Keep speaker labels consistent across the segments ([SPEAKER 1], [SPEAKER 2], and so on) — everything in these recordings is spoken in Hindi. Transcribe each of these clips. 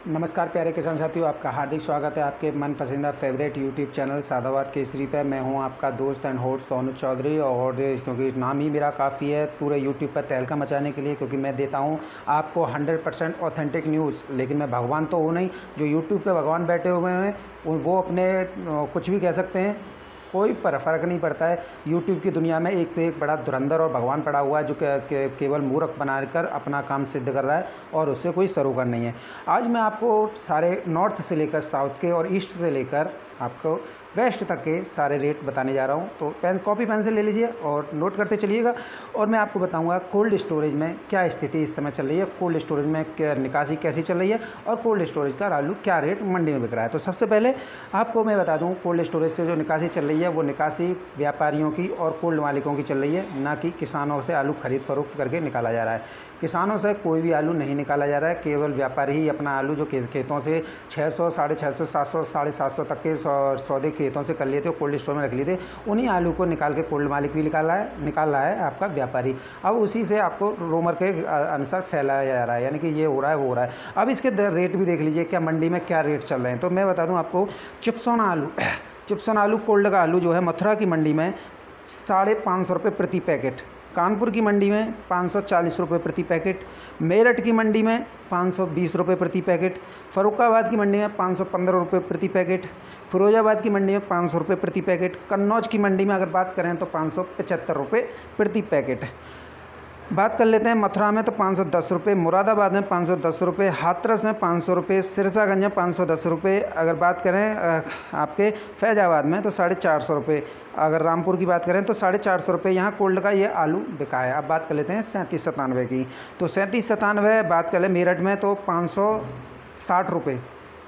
[SPEAKER 1] नमस्कार प्यारे किसान साथियों, आपका हार्दिक स्वागत है आपके मन पसंदीदा favourite YouTube channel Sadabad Kesari पर। मैं हूं आपका दोस्त एंड होस्ट सोनू चौधरी। और क्योंकि नाम ही मेरा काफ़ी है पूरे यूट्यूब पर तहलका मचाने के लिए, क्योंकि मैं देता हूं आपको 100% ऑथेंटिक न्यूज़। लेकिन मैं भगवान तो हूँ नहीं, जो यूट्यूब पे भगवान बैठे हुए हैं वो अपने कुछ भी कह सकते हैं, कोई फ़र्क नहीं पड़ता है। यूट्यूब की दुनिया में एक से एक बड़ा धुरंधर और भगवान पड़ा हुआ है, जो केवल मूर्ख बनाकर अपना काम सिद्ध कर रहा है और उससे कोई सरोकार नहीं है। आज मैं आपको सारे नॉर्थ से लेकर साउथ के और ईस्ट से लेकर आपको वेस्ट तक के सारे रेट बताने जा रहा हूँ। तो कॉपी पेंसिल ले लीजिए और नोट करते चलिएगा। और मैं आपको बताऊंगा कोल्ड स्टोरेज में क्या स्थिति इस समय चल रही है, कोल्ड स्टोरेज में क्या निकासी कैसी चल रही है और कोल्ड स्टोरेज का आलू क्या रेट मंडी में बिक रहा है। तो सबसे पहले आपको मैं बता दूं, कोल्ड स्टोरेज से जो निकासी चल रही है वो निकासी व्यापारियों की और कोल्ड मालिकों की चल रही है, ना कि किसानों से आलू खरीद फरोख्त करके निकाला जा रहा है। किसानों से कोई भी आलू नहीं निकाला जा रहा है, केवल व्यापारी ही अपना आलू जो खेतों से 600, 650, 700, 750 तक के सौदे खेतों से कर लिए थे, कोल्ड स्टोर में रख लिए थे, उन्हीं आलू को निकाल के कोल्ड मालिक भी निकाल रहा है आपका व्यापारी। अब उसी से आपको रोमर के अनुसार फैलाया जा रहा है, यानी कि ये हो रहा है वो हो रहा है। अब इसके रेट भी देख लीजिए क्या मंडी में क्या रेट चल रहे हैं। तो मैं बता दूं आपको, चिप्सोना आलू कोल्ड का आलू जो है मथुरा की मंडी में 550 रुपये प्रति पैकेट, कानपुर की मंडी में 540 रुपये प्रति पैकेट, मेरठ की मंडी में 520 रुपये प्रति पैकेट, फरुखाबाद की मंडी में 515 रुपये प्रति पैकेट, फिरोजाबाद की मंडी में 500 रुपये प्रति पैकेट, कन्नौज की मंडी में अगर बात करें तो 575 रुपये प्रति पैकेट। बात कर लेते हैं मथुरा में तो 510 रुपये, मुरादाबाद में 510 रुपये, हाथरस में 500 रुपये, सिरसागंज में 510 रुपये। अगर बात करें आपके फैजाबाद में तो 450 रुपये, अगर रामपुर की बात करें तो 450 रुपये यहाँ कोल्ड का ये आलू बिका है। अब बात कर लेते हैं 3797 की, तो 3797 बात कर ले मेरठ में तो 560 रुपये,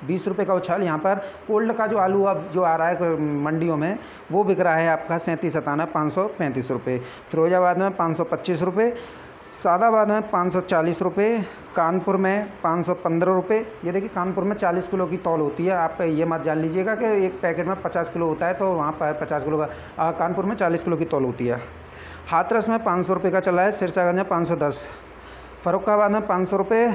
[SPEAKER 1] 20 रुपये का उछाल। यहाँ पर कोल्ड का जो आलू अब जो आ रहा है मंडियों में वो बिक रहा है आपका 3797 535 रुपये, फिरोजाबाद में 525 रुपये, सादाबाद में 540 रुपये, कानपुर में 515 रुपये। ये देखिए कानपुर में 40 किलो की तौल होती है, आप ये मत जान लीजिएगा कि एक पैकेट में 50 किलो होता है, तो वहाँ पर 50 किलो का कानपुर में 40 किलो की तौल होती है। हाथरस में 500 रुपये का चला है, सिरसागंज में 510, फरुखाबाद में 500 रुपये,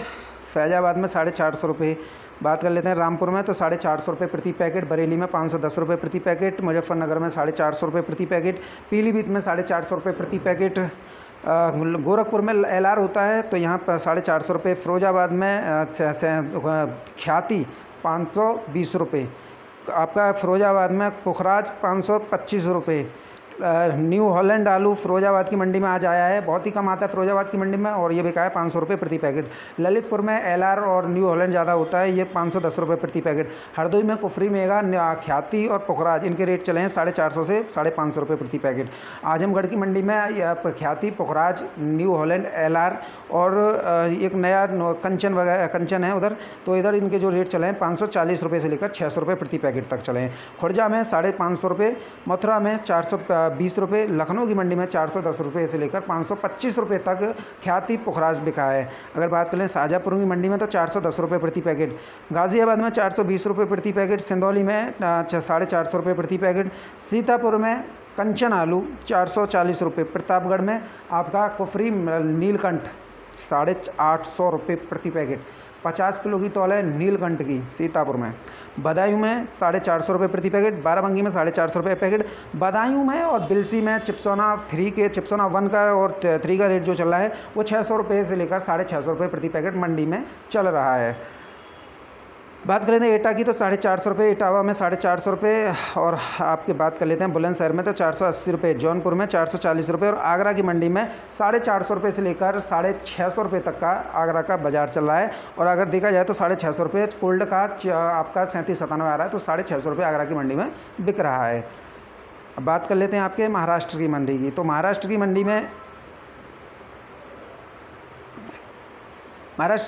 [SPEAKER 1] फैजाबाद में 450 रुपये। बात कर लेते हैं रामपुर में तो 450 रुपये प्रति पैकेट, बरेली में 510 रुपये प्रति पैकेट, मुजफ्फरनगर में 450 रुपये प्रति पैकेट, पीलीभीत में 450 रुपये प्रति पैकेट, गोरखपुर में LR होता है तो यहाँ पर 450 रुपये, फिरोजाबाद में ख्याति 520 रुपये, आपका फिरोजाबाद में पुखराज 525 रुपये। न्यू हॉलैंड आलू फिरोजाबाद की मंडी में आज आया है, बहुत ही कम आता है फिरोजाबाद की मंडी में और ये बिका है 500 रुपये प्रति पैकेट। ललितपुर में LR और न्यू हॉलैंड ज़्यादा होता है, ये 510 रुपये प्रति पैकेट। हरदोई में कुफरी मेगा ख्याति और पुखराज, इनके रेट चले हैं 450 से 550 रुपये प्रति पैकेट। आजमगढ़ की मंडी में ख्याति, पुखराज, न्यू हॉलैंड, LR और एक नया कंचन है उधर, तो इधर इनके जो रेट चले हैं 540 रुपये से लेकर 600 रुपये प्रति पैकेट तक चले हैं। खुर्जा में 550 रुपये, मथुरा में 420 रुपये, लखनऊ की मंडी में 410 रुपये से लेकर 525 रुपये तक ख्याति पुखराज बिका है। अगर बात करें शाहजहाँपुर की मंडी में तो 410 रुपये प्रति पैकेट, गाज़ियाबाद में 420 रुपये प्रति पैकेट, सिंदौली में 450 रुपये प्रति पैकेट, सीतापुर में कंचन आलू 440 रुपये, प्रतापगढ़ में आपका कुफरी नीलकंठ 850 रुपये प्रति पैकेट, 50 किलो की तौल है नीलकंठ की सीतापुर में। बदायूं में 450 रुपये प्रति पैकेट, बाराबंकी में 450 रुपये पैकेट। बदायूं में और बिलसी में चिप्सोना 1 का और 3 का रेट जो चल रहा है वो 600 रुपये से लेकर 650 रुपये प्रति पैकेट मंडी में चल रहा है। बात कर लेते हैं एटा की तो 450 रुपये, इटावा में 450 रुपये, और आपकी बात कर लेते हैं बुलंदशहर में तो 480 रुपये, जौनपुर में 440 रुपये और आगरा की मंडी में 450 रुपये से लेकर 650 रुपये तक का आगरा का बाजार चल रहा है। और अगर देखा जाए तो 650 रुपये कोल्ड का आपका 3797 आ रहा है, तो 650 रुपये आगरा की मंडी में बिक रहा है। अब बात कर लेते हैं आपके महाराष्ट्र की मंडी की, तो महाराष्ट्र की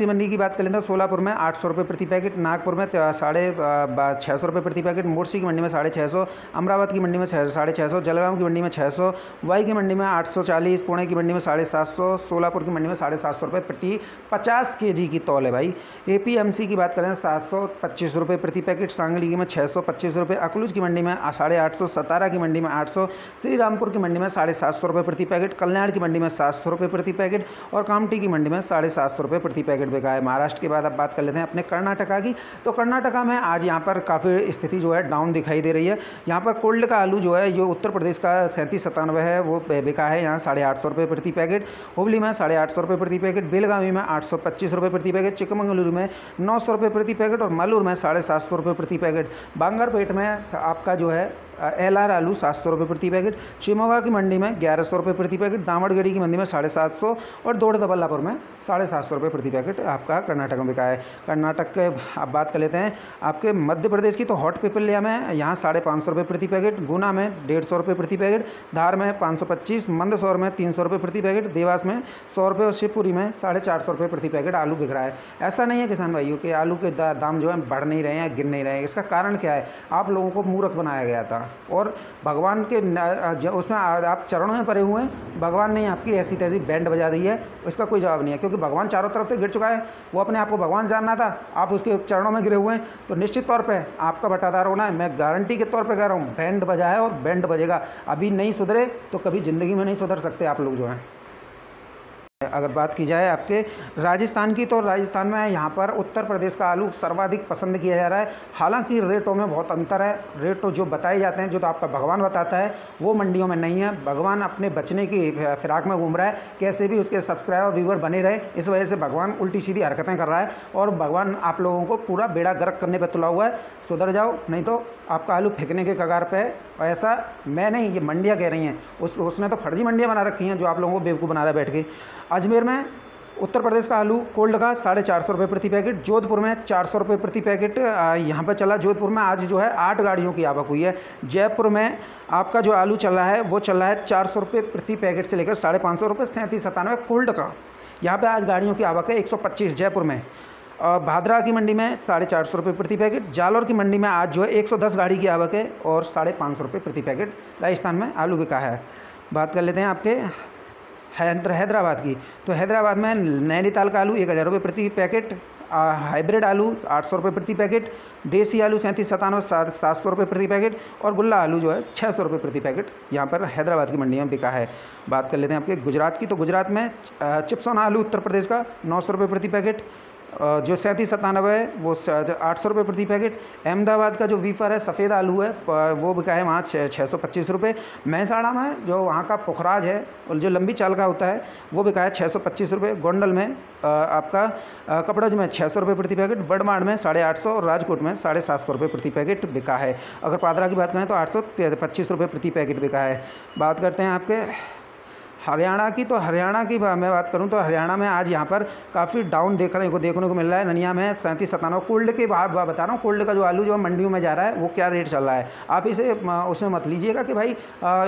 [SPEAKER 1] मंडी की बात कर लेते हैं सोलापुर में 800 रुपये प्रति पैकेट, नागपुर में 650 रुपये प्रति पैकेट, मोर्शी की मंडी में 650, अमरावती की मंडी में 650, जलगांव की मंडी में 600, वाई की मंडी में 840, पुणे की मंडी में 750, सोलापुर की मंडी में 750 रुपये प्रति 50 kg की तौल है भाई। APMC की बात करें 725 रुपये प्रति पैकेट, सांगली की में 625 रुपये, अकलूज की मंडी में 850, सतारा की मंडी में 800, श्री रामपुर की मंडी में 750 रुपये प्रति पैकेट, कल्याण की मंडी में 700 रुपये प्रति पैकेट और कामठी की मंडी में 750 रुपये प्रति पैकेट बिका है। महाराष्ट्र के बाद अब बात कर लेते हैं अपने कर्नाटका की। तो कर्नाटका में आज यहाँ पर काफ़ी स्थिति जो है डाउन दिखाई दे रही है। यहाँ पर कोल्ड का आलू जो है जो उत्तर प्रदेश का 3797 है वो बिका है यहाँ 850 रुपये प्रति पैकेट, हुबली में 850 रुपये प्रति पैकेट, बेलगावी में 825 रुपये प्रति पैकेट, चिकमंगलुरु में 900 रुपये प्रति पैकेट और मालूर में 750 रुपये प्रति पैकेट। बांगरपेट में आपका जो है LR आलू 700 रुपये प्रति पैकेट, शिमोगा की मंडी में 1100 रुपये प्रति पैकेट, दामड़गढ़ी की मंडी में 750 और दोड़दबल्लापुर में 750 रुपये प्रति पैकेट आपका कर्नाटक में बिका है। कर्नाटक के अब बात कर लेते हैं आपके मध्य प्रदेश की। तो हॉट पिपलिया में यहाँ 550 रुपये प्रति पैकेट, गुना में 150 रुपये प्रति पैकेट, धार में 525, मंदसौर में 300 रुपये प्रति पैकेट, देवास में 100 रुपये और शिवपुरी में 450 रुपये प्रति पैकेट आलू बिक रहा है। ऐसा नहीं है किसान भाइयों कि आलू के दाम जो है बढ़ नहीं रहे हैं, गिर नहीं रहे हैं। इसका कारण क्या है? आप लोगों को मूर्ख बनाया गया था और भगवान के उसमें आप चरणों में पड़े हुए हैं। भगवान ने आपकी ऐसी तैसी बैंड बजा दी है, इसका कोई जवाब नहीं है, क्योंकि भगवान चारों तरफ से गिर चुका है। वो अपने आप को भगवान जानना था, आप उसके चरणों में गिरे हुए हैं, तो निश्चित तौर पे आपका बटादार होना है। मैं गारंटी के तौर पे कह रहा हूँ, बैंड बजा है और बैंड बजेगा। अभी नहीं सुधरे तो कभी ज़िंदगी में नहीं सुधर सकते आप लोग जो हैं। अगर बात की जाए आपके राजस्थान की, तो राजस्थान में यहाँ पर उत्तर प्रदेश का आलू सर्वाधिक पसंद किया जा रहा है। हालांकि रेटों में बहुत अंतर है। रेट जो बताए जाते हैं, जो तो आपका भगवान बताता है, वो मंडियों में नहीं है। भगवान अपने बचने की फिराक में घूम रहा है, कैसे भी उसके सब्सक्राइबर व्यूवर बने रहे। इस वजह से भगवान उल्टी सीधी हरकतें कर रहा है और भगवान आप लोगों को पूरा बेड़ा गर्क करने पर तुला हुआ है। सुधर जाओ, नहीं तो आपका आलू फेंकने के कगार पे है। और ऐसा मैं नहीं, ये मंडियाँ कह रही हैं। उसने तो फर्जी मंडियाँ बना रखी हैं जो आप लोगों को बेवकूफ़ बना रहा है बैठ के। अजमेर में उत्तर प्रदेश का आलू कोल्ड का 450 रुपये प्रति पैकेट, जोधपुर में 400 रुपये प्रति पैकेट यहाँ पर चला। जोधपुर में आज जो है 8 गाड़ियों की आवक हुई है। जयपुर में आपका जो आलू चल रहा है वो चल रहा है 400 रुपये प्रति पैकेट से लेकर 550 रुपये, 3797 कोल्ड का। यहाँ पे आज गाड़ियों की आवक है 125 जयपुर में। भादरा की मंडी में 450 रुपये प्रति पैकेट, जालौर की मंडी में आज जो है 110 गाड़ी की आवक है और 550 रुपये प्रति पैकेट राजस्थान में आलू बिका है। बात कर लेते हैं आपके हैदराबाद की। तो हैदराबाद में नैनीताल का आलू 1000 रुपये प्रति पैकेट, हाइब्रिड आलू 800 रुपये प्रति पैकेट, देसी आलू 3797 700 रुपये प्रति पैकेट और गुल्ला आलू जो है 600 रुपये प्रति पैकेट यहाँ पर हैदराबाद की मंडी में बिका है। बात कर लेते हैं आपके गुजरात की। तो गुजरात में चिप्सोन आलू उत्तर प्रदेश का 900 रुपये प्रति पैकेट, जो 3797 है वो 800 रुपये प्रति पैकेट। अहमदाबाद का जो वीफर है सफ़ेद आलू है वो बिका है वहाँ 625 रुपये। महसाणा में जो वहाँ का पुखराज है और जो लंबी चाल का होता है वो बिका है 625 रुपये। गोंडल में आपका कपड़ज में 600 रुपये प्रति पैकेट, वड़माड़ में 850 और राजकोट में 750 रुपये प्रति पैकेट बिका है। अगर पादरा की बात करें तो 825 रुपये प्रति पैकेट बिका है। बात करते हैं आपके हरियाणा की। तो हरियाणा की मैं बात करूं तो हरियाणा में आज यहाँ पर काफ़ी डाउन देखने को मिल रहा है। ननिया में 3797। कोल्ड के बता रहा हूँ, कोल्ड का जो आलू जो मंडियों में जा रहा है वो क्या रेट चल रहा है। आप इसे उसमें मत लीजिएगा कि भाई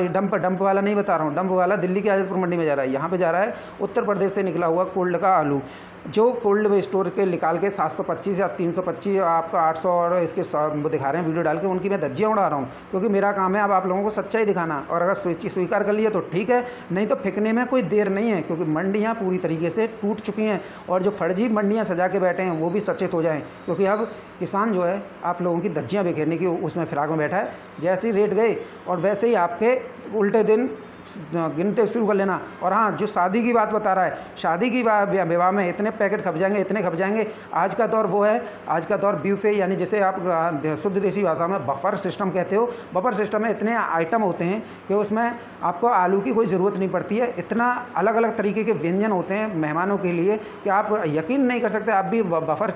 [SPEAKER 1] डंप वाला नहीं बता रहा हूँ। डंप वाला दिल्ली की आज़ादपुर मंडी में जा रहा है। यहाँ पर जा रहा है उत्तर प्रदेश से निकला हुआ कोल्ड का आलू, जो कोल्ड स्टोर के निकाल के 725 या 325 आपका 800 और इसके वो दिखा रहे हैं वीडियो डाल के, उनकी मैं धज्जियाँ उड़ा रहा हूँ, क्योंकि मेरा काम है अब आप लोगों को सच्चाई दिखाना। और अगर स्वीकार कर लिया तो ठीक है, नहीं तो फेंकने में कोई देर नहीं है, क्योंकि मंडियाँ पूरी तरीके से टूट चुकी हैं और जो फर्जी मंडियाँ सजा के बैठे हैं वो भी सचेत हो जाएँ, क्योंकि अब किसान जो है आप लोगों की धज्जियाँ बिखेरने की उसमें फिराक में बैठा है। जैसे ही रेट गए और वैसे ही आपके उल्टे दिन गिनते शुरू कर लेना। और हाँ, जो शादी की बात बता रहा है, शादी की विवाह में इतने पैकेट खप जाएंगे, इतने खप जाएंगे। आज का दौर वो है, आज का दौर ब्यूफे, यानी जैसे आप शुद्ध देसी भाषा में बफर सिस्टम कहते हो। बफर सिस्टम में इतने आइटम होते हैं कि उसमें आपको आलू की कोई ज़रूरत नहीं पड़ती है। इतना अलग अलग तरीके के व्यंजन होते हैं मेहमानों के लिए कि आप यकीन नहीं कर सकते। आप भी बफर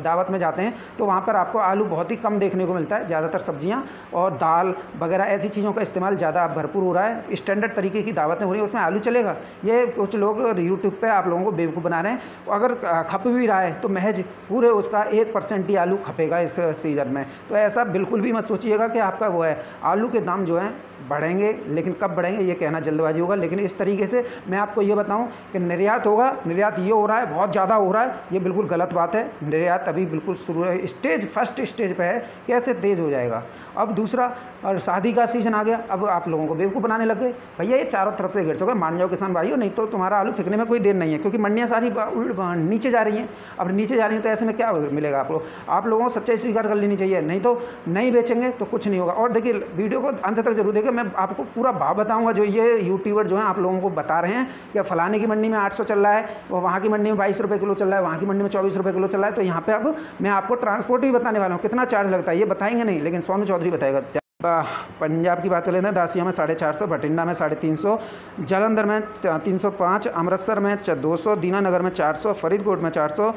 [SPEAKER 1] दावत में जाते हैं तो वहाँ पर आपको आलू बहुत ही कम देखने को मिलता है। ज़्यादातर सब्जियाँ और दाल वगैरह ऐसी चीज़ों का इस्तेमाल ज़्यादा भरपूर हो रहा है। स्टैंडर्ड तरीके की दावतें हो रही है, उसमें आलू चलेगा। ये कुछ लोग यूट्यूब पे आप लोगों को बेवकूफ़ बना रहे हैं। अगर खप भी रहा है तो महज पूरे उसका 1% ही आलू खपेगा इस सीज़न में। तो ऐसा बिल्कुल भी मत सोचिएगा कि आपका वो है। आलू के दाम जो हैं बढ़ेंगे, लेकिन कब बढ़ेंगे ये कहना जल्दबाजी होगा। लेकिन इस तरीके से मैं आपको ये बताऊं कि निर्यात होगा, निर्यात ये हो रहा है, बहुत ज़्यादा हो रहा है, ये बिल्कुल गलत बात है। निर्यात अभी बिल्कुल शुरू है, फर्स्ट स्टेज पे है, कैसे तेज़ हो जाएगा। अब दूसरा, और शादी का सीज़न आ गया, अब आप लोगों को बेवकूफ़ बनाने लग गए भैया ये चारों तरफ से गिर चुका है, मान जाओ किसान भाइयों, नहीं तो तुम्हारा आलू फेंकने में कोई देर नहीं है, क्योंकि मंडियाँ सारी नीचे जा रही हैं। अब नीचे जा रही हैं तो ऐसे में क्या मिलेगा आप लोगों को सच्चाई स्वीकार कर लेनी चाहिए, नहीं तो नहीं बेचेंगे तो कुछ नहीं होगा। और देखिए वीडियो को अंत तक जरूर देखिए, मैं आपको पूरा भाव बताऊँगा जो ये यूट्यूबर जो है आप लोगों को बता रहे हैं कि फलाने की मंडी में 800 चल रहा है, वहाँ की मंडी में 22 रुपये किलो चल रहा है, वहाँ की मंडी में 24 रुपये किलो चल रहा है। तो यहाँ पे अब मैं आपको ट्रांसपोर्ट भी बताने वाला हूँ, कितना चार्ज लगता है ये बताएंगे नहीं, लेकिन सोनू चौधरी बताएगा। पंजाब की बात कर लेते हैं, दासिया में 450, बठिंडा में 350, जालंधर में 305, अमृतसर में 200, दीनानगर में 400, फरीदकोट में 400,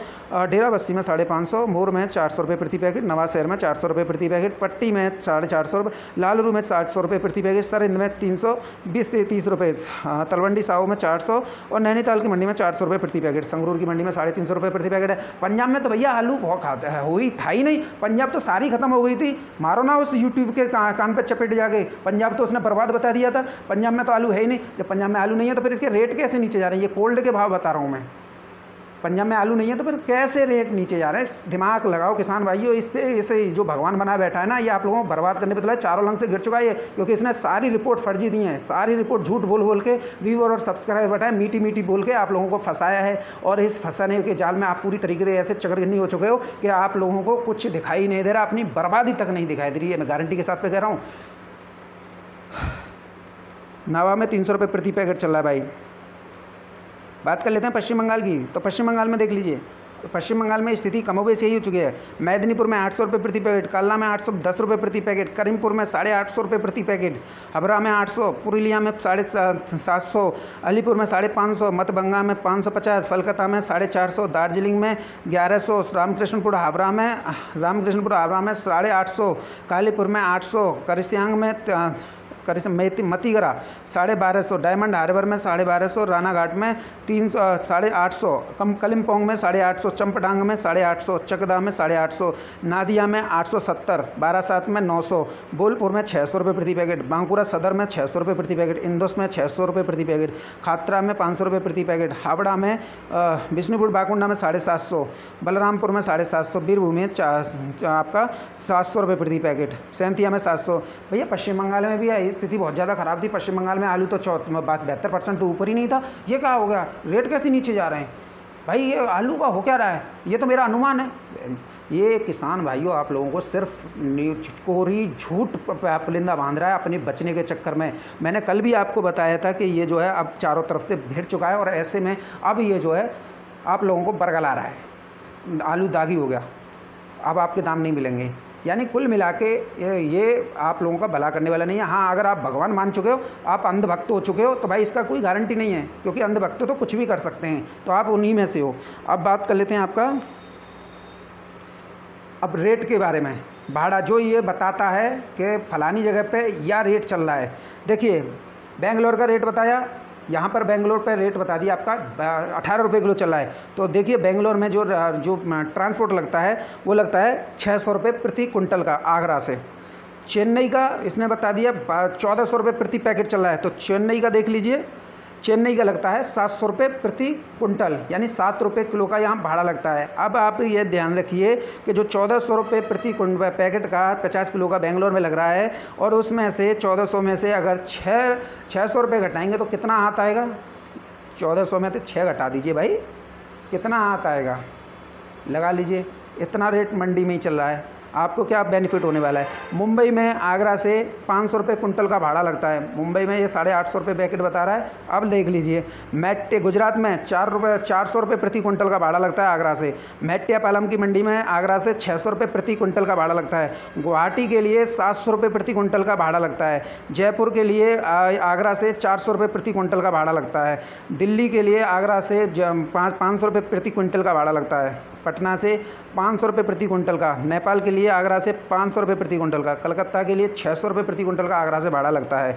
[SPEAKER 1] डेरा बस्सी में 550, मोर में 400 रुपये प्रति पैकेट, नवाशहर में 400 रुपये प्रति पैकेट, पट्टी में 450 रुपये, लालरू में 700 रुपये प्रति पैकेट, सरहिंद में 320-30 रुपये, तलवंडी साहू में 400 और नैनीताल की मंडी में 400 रुपये प्रति पैकेट, संगरूर की मंडी में 350 रुपये प्रति पैकेट है। पंजाब में तो भैया आलू बहुत खाता है, हुई था ही नहीं, पंजाब तो सारी खत्म हो गई थी। मारो ना उस यूट्यूब के कान पे चपेट जाके, पंजाब तो उसने बर्बाद बता दिया था, पंजाब में तो आलू है ही नहीं। जब पंजाब में आलू नहीं है तो फिर इसके रेट कैसे नीचे जा रहे हैं? ये कोल्ड के भाव बता रहा हूँ मैं, पंजाब में आलू नहीं है तो फिर कैसे रेट नीचे जा रहे हैं? दिमाग लगाओ किसान भाइयों, इससे जो भगवान बना बैठा है ना, ये आप लोगों को बर्बाद करने पे तो चारों लंग से गिर चुका है, क्योंकि इसने सारी रिपोर्ट फर्जी दी है, सारी रिपोर्ट झूठ बोल बोल के व्यूअर और सब्सक्राइबर बैठा है, मीठी मीठी बोल के आप लोगों को फंसाया है। और इस फंसाने के जाल में आप पूरी तरीके से ऐसे चक्रगन्नी हो चुके हो कि आप लोगों को कुछ दिखाई नहीं दे रहा, अपनी बर्बादी तक नहीं दिखाई दे रही है, मैं गारंटी के साथ पे कह रहा हूँ। नावा में 300 रुपये प्रति पैकेट चल रहा है भाई। बात कर लेते हैं पश्चिम बंगाल की, तो पश्चिम बंगाल में देख लीजिए, पश्चिम बंगाल में स्थिति कमोबेश यही हो चुकी है। मेदिनीपुर में 800 रुपये प्रति पैकेट, कालना में 810 रुपये प्रति पैकेट, करीमपुर में 850 रुपये प्रति पैकेट, हावड़ा में 800, पुरुलिया में 750, अलीपुर में 550, मतबंगा में 550, फलकता में 450, दार्जिलिंग में 1100, रामकृष्णपुर हावड़ा में 850, कालीपुर में 800, करसियांग में मतीगरा 1250, डायमंड हार्बर में 1250, रानाघाट में 850, कलिम्पोंग में 850, चंपडांग में 850, चकदा में 850, नादिया में 870, बारासात में 900, बोलपुर में 600 रुपये प्रति पैकेट, बांकुरा सदर में 600 रुपये प्रति पैकेट, इंदौर में 600 रुपये प्रति पैकेट, खातरा में 500 रुपये प्रति पैकेट, हावड़ा में बिष्णुपुर बाकुंडा में 750, बलरामपुर में 750, बीरभूम में आपका 700 रुपये प्रति पैकेट, सैंतिया में 700। भैया पश्चिम बंगाल में भी स्थिति बहुत ज़्यादा ख़राब थी, पश्चिम बंगाल में आलू तो 72% तो ऊपर ही नहीं था, ये क्या हो गया? रेट कैसे नीचे जा रहे हैं भाई? ये आलू का हो क्या रहा है? ये तो मेरा अनुमान है। ये किसान भाइयों आप लोगों को सिर्फ कोरी झूठ पुलिंदा बांध रहा है अपने बचने के चक्कर में। मैंने कल भी आपको बताया था कि ये जो है अब चारों तरफ से भिड़ चुका है, और ऐसे में अब ये जो है आप लोगों को बरगला रहा है, आलू दागी हो गया, अब आपके दाम नहीं मिलेंगे। यानी कुल मिला के ये आप लोगों का भला करने वाला नहीं है। हाँ, अगर आप भगवान मान चुके हो, आप अंधभक्त हो चुके हो, तो भाई इसका कोई गारंटी नहीं है, क्योंकि अंधभक्त तो कुछ भी कर सकते हैं, तो आप उन्हीं में से हो। अब बात कर लेते हैं आपका अब रेट के बारे में। भाड़ा जो ये बताता है कि फलानी जगह पे या रेट चल रहा है, देखिए बेंगलोर का रेट बताया, यहाँ पर बेंगलोर पे रेट बता दिया आपका 18 रुपये किलो चल रहा है। तो देखिए बेंगलोर में जो ट्रांसपोर्ट लगता है वो लगता है 600 रुपये प्रति कुंटल का, आगरा से। चेन्नई का इसने बता दिया 1400 रुपये प्रति पैकेट चल रहा है, तो चेन्नई का देख लीजिए, चेन्नई का लगता है 700 रुपये प्रति कुंटल, यानी 7 रुपये किलो का यहाँ भाड़ा लगता है। अब आप ये ध्यान रखिए कि जो 1400 रुपये प्रति पैकेट का 50 किलो का बेंगलोर में लग रहा है, और उसमें से 1400 में से अगर 600 रुपये घटाएंगे तो कितना हाथ आएगा? 1400 में तो 6 घटा दीजिए भाई, कितना हाथ आएगा लगा लीजिए। इतना रेट मंडी में ही चल रहा है, आपको क्या बेनिफिट होने वाला है? मुंबई में आगरा से 500 रुपये कुंटल का भाड़ा लगता है, मुंबई में ये 850 रुपये पैकेट बता रहा है। अब देख लीजिए मेट्टे गुजरात में 400 रुपये प्रति कुंटल का भाड़ा लगता है आगरा से। मेट्टियापालम की मंडी में आगरा से 600 रुपये प्रति कुंटल का भाड़ा लगता है। गुवाहाटी के लिए 700 रुपये प्रति कुंटल का भाड़ा लगता है। जयपुर के लिए आगरा से 400 रुपये प्रति कुंटल का भाड़ा लगता है। दिल्ली के लिए आगरा से 500 रुपये प्रति कुंटल का भाड़ा लगता है। पटना से 500 रुपये प्रति कुंटल का, नेपाल के लिए आगरा से 500 रुपये प्रति कुंटल का, कलकत्ता के लिए 600 रुपये प्रति कुंटल का आगरा से भाड़ा लगता है।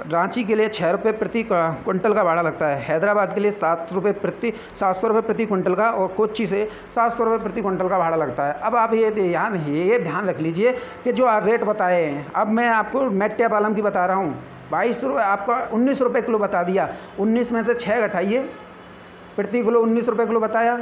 [SPEAKER 1] रांची के लिए 6 रुपये प्रति कुंटल का भाड़ा लगता है। हैदराबाद के लिए 700 रुपये प्रति कुंटल का, और कोच्चि से 700 रुपये प्रति कुंटल का भाड़ा लगता है। अब आप ये ध्यान रख लीजिए कि जो रेट बताए हैं, अब मैं आपको मेट्टियापालम की बता रहा हूँ, 22 रुपये, आपका 19 रुपये किलो बता दिया, 19 में से 6 घटाइए, प्रति किलो 19 रुपये किलो बताया,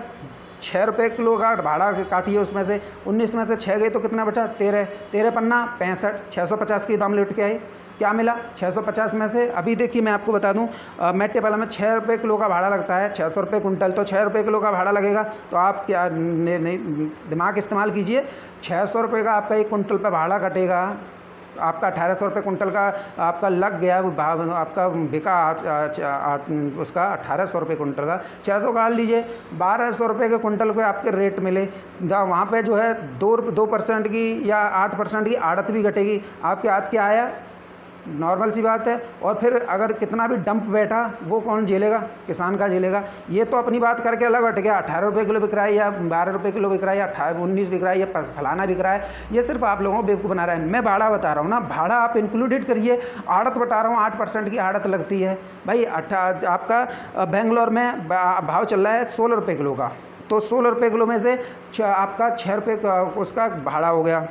[SPEAKER 1] 6 रुपये किलो का भाड़ा काटिए, उसमें से 19 में से 6 गए तो कितना बचा? 13 पन्ना 65, 650 की दाम लौट के आए। क्या मिला 650 में से। अभी देखिए मैं आपको बता दूं, मेट्टीपाला में 6 रुपये किलो का भाड़ा लगता है, 600 रुपये कुंटल, तो 6 रुपये किलो का भाड़ा लगेगा। तो आप क्या दिमाग इस्तेमाल कीजिए, 600 रुपये का आपका 1 कुंटल पे भाड़ा कटेगा, आपका 1800 रुपये कुंटल का आपका लग गया, आपका बिका उसका 1800 रुपये कुंटल का, 600 काट लीजिए, 1200 रुपये के कुंटल पे आपके रेट मिले। वहाँ पे जो है 2% की या 8% की आड़त भी घटेगी, आपके हाथ क्या आया, नॉर्मल सी बात है। और फिर अगर कितना भी डंप बैठा वो कौन झेलेगा, किसान का झेलेगा। ये तो अपनी बात करके अलग हट गया, 18 रुपये किलो बिक रहा है या 12 रुपये किलो बिक रहा है या 19 बिक रहा है या फलाना बिक रहा है, ये सिर्फ आप लोगों को बेवकूफ़ बना रहा है। मैं भाड़ा बता रहा हूँ ना, भाड़ा आप इंक्लूडेड करिए। आड़त बता रहा हूँ, 8% की आड़त लगती है भाई। आपका बेंगलोर में भाव चल रहा है 16 रुपये किलो का, तो 16 रुपये किलो में से आपका 6 रुपये का उसका भाड़ा हो गया,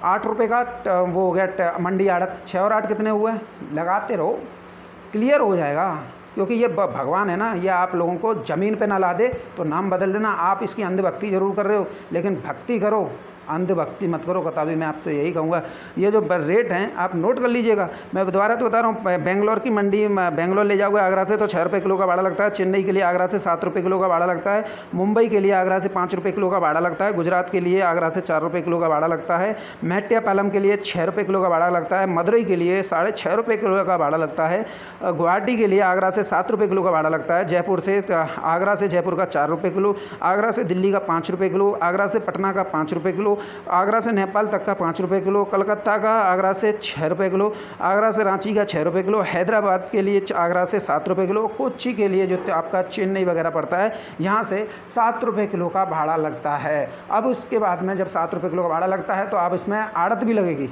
[SPEAKER 1] 8 रुपये का वो हो गया मंडी आड़त। 6 और 8 कितने हुए, लगाते रहो, क्लियर हो जाएगा। क्योंकि ये भगवान है ना, ये आप लोगों को ज़मीन पे ना ला दे तो नाम बदल देना। आप इसकी अंधभक्ति ज़रूर कर रहे हो, लेकिन भक्ति करो, अंधभक्ति मत करो। कताबी मैं आपसे यही कहूँगा, ये जो रेट हैं आप नोट कर लीजिएगा। मैं दोबारा तो बता रहा हूँ, बेंगलोर की मंडी, बेंगलोर ले जाओगे आगरा से तो 6 रुपये किलो का भाड़ा लगता है, चेन्नई के लिए आगरा से 7 रुपये किलो का भाड़ा लगता है, मुंबई के लिए आगरा से 5 रुपये किलो का भाड़ा लगता है, गुजरात के लिए आगरा से 4 रुपये किलो का भाड़ा लगता है, मेट्टीपालम के लिए 6 रुपये किलो का भाड़ा लगता है, मदुरई के लिए 6.5 रुपये किलो का भाड़ा लगता है, गुवाहाटी के लिए आगरा से 7 रुपये किलो का भाड़ा लगता है, जयपुर से आगरा से जयपुर का 4 रुपये किलो, आगरा से दिल्ली का 5 रुपये किलो, आगरा से पटना का 5 रुपये किलो, आगरा से नेपाल तक का 5 रुपये किलो, कलकत्ता का आगरा से 6 रुपये किलो, आगरा से रांची का 6 रुपये किलो, हैदराबाद के लिए आगरा से 7 रुपये किलो, कोच्चि के लिए जो आपका चेन्नई वगैरह पड़ता है यहाँ से 7 रुपये किलो का भाड़ा लगता है। अब उसके बाद में जब 7 रुपये किलो का भाड़ा लगता है तो अब इसमें आड़त भी लगेगी,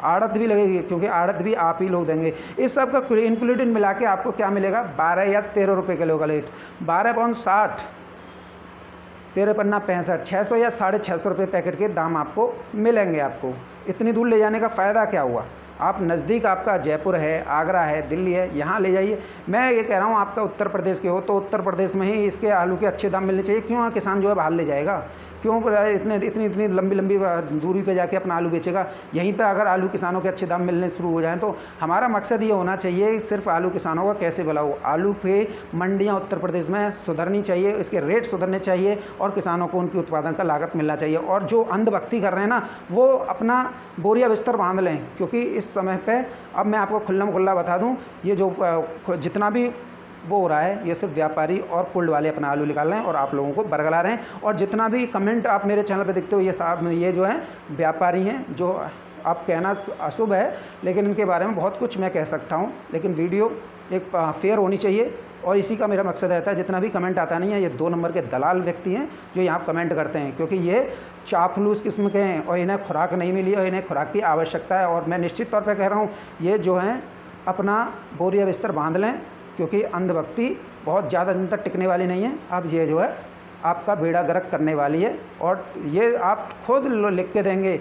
[SPEAKER 1] आड़त भी लगेगी, क्योंकि आड़त भी आप ही लोग देंगे। इस सब का इंक्लूडेड मिला के आपको क्या मिलेगा, 12 या 13 रुपये किलो का रेट, 12.60, 13 पन्ना 65, 600 या 650 रुपये पैकेट के दाम आपको मिलेंगे। आपको इतनी दूर ले जाने का फ़ायदा क्या हुआ। आप नज़दीक, आपका जयपुर है, आगरा है, दिल्ली है, यहाँ ले जाइए। मैं ये कह रहा हूँ आपका उत्तर प्रदेश के हो तो उत्तर प्रदेश में ही इसके आलू के अच्छे दाम मिलने चाहिए। क्यों किसान जो है बाहर ले जाएगा, क्यों इतनी लंबी दूरी पे जाके अपना आलू बेचेगा। यहीं पे अगर आलू किसानों के अच्छे दाम मिलने शुरू हो जाएं तो हमारा मकसद ये होना चाहिए, सिर्फ आलू किसानों का कैसे भला हो। आलू के मंडियाँ उत्तर प्रदेश में सुधरनी चाहिए, इसके रेट सुधरने चाहिए और किसानों को उनकी उत्पादन का लागत मिलना चाहिए। और जो अंधभक्ति कर रहे हैं ना, वो अपना बोरिया बिस्तर बांध लें, क्योंकि इस समय पे अब मैं आपको खुल्लम खुल्ला बता दूं, ये जो जितना भी वो हो रहा है, ये सिर्फ व्यापारी और पुल्ड वाले अपना आलू निकाल रहे हैं और आप लोगों को बरगला रहे हैं। और जितना भी कमेंट आप मेरे चैनल पे देखते हो, ये साहब ये जो हैं व्यापारी हैं, जो आप कहना अशुभ है, लेकिन इनके बारे में बहुत कुछ मैं कह सकता हूँ, लेकिन वीडियो एक फेयर होनी चाहिए और इसी का मेरा मकसद रहता है। जितना भी कमेंट आता नहीं है, ये 2 नंबर के दलाल व्यक्ति हैं जो यहाँ कमेंट करते हैं, क्योंकि ये चापलूस किस्म के हैं और इन्हें खुराक नहीं मिली और इन्हें खुराक की आवश्यकता है। और मैं निश्चित तौर पर कह रहा हूँ, ये जो हैं अपना बोरिया बिस्तर बांध लें, क्योंकि अंधभक्ति बहुत ज़्यादा दिन तक टिकने वाली नहीं है। अब ये जो है आपका बेड़ा गर्क करने वाली है और ये आप खुद लिख के देंगे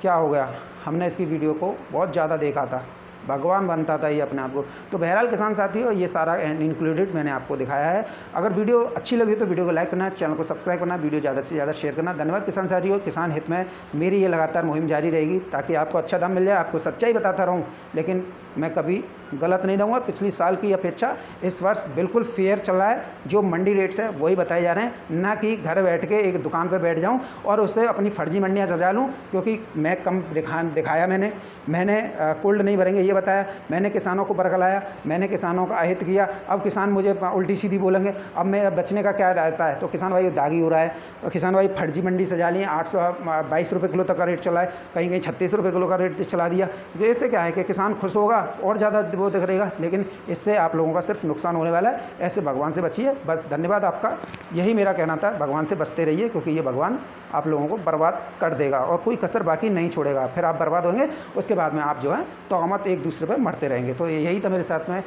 [SPEAKER 1] क्या हो गया, हमने इसकी वीडियो को बहुत ज़्यादा देखा था, भगवान बनता था ये अपने आप को। तो बहरहाल किसान साथियों, ये सारा इंक्लूडेड मैंने आपको दिखाया है। अगर वीडियो अच्छी लगी तो वीडियो को लाइक करना, चैनल को सब्सक्राइब करना, वीडियो ज़्यादा से ज़्यादा शेयर करना। धन्यवाद किसान साथियों। किसान हित में मेरी ये लगातार मुहिम जारी रहेगी ताकि आपको अच्छा दाम मिल जाए, आपको सच्चाई बताता रहूँ, लेकिन मैं कभी गलत नहीं दूंगा। पिछली साल की अपेक्षा इस वर्ष बिल्कुल फेयर चल रहा है, जो मंडी रेट्स है वही बताए जा रहे हैं, ना कि घर बैठ के एक दुकान पे बैठ जाऊं और उससे अपनी फर्जी मंडियां सजा लूं, क्योंकि मैं कम दिखाया मैंने कोल्ड नहीं भरेंगे ये बताया, मैंने किसानों को बरगलाया, मैंने किसानों का अहित किया। अब किसान मुझे उल्टी सीधी बोलेंगे, अब मैं बचने का क्या रहता है। तो किसान भाई दागी हो रहा है, किसान भाई फर्जी मंडी सजा लिए, 822 रुपये किलो तक का रेट चला है, कहीं कहीं 36 रुपये किलो का रेट चला दिया। तो इससे क्या है कि किसान खुश होगा और ज़्यादा वो दिख रहेगा, लेकिन इससे आप लोगों का सिर्फ नुकसान होने वाला है। ऐसे भगवान से बचिए बस। धन्यवाद आपका, यही मेरा कहना था। भगवान से बचते रहिए, क्योंकि ये भगवान आप लोगों को बर्बाद कर देगा और कोई कसर बाकी नहीं छोड़ेगा। फिर आप बर्बाद होंगे, उसके बाद में आप जो है तोहमत एक दूसरे पर मरते रहेंगे। तो यही था मेरे साथ में।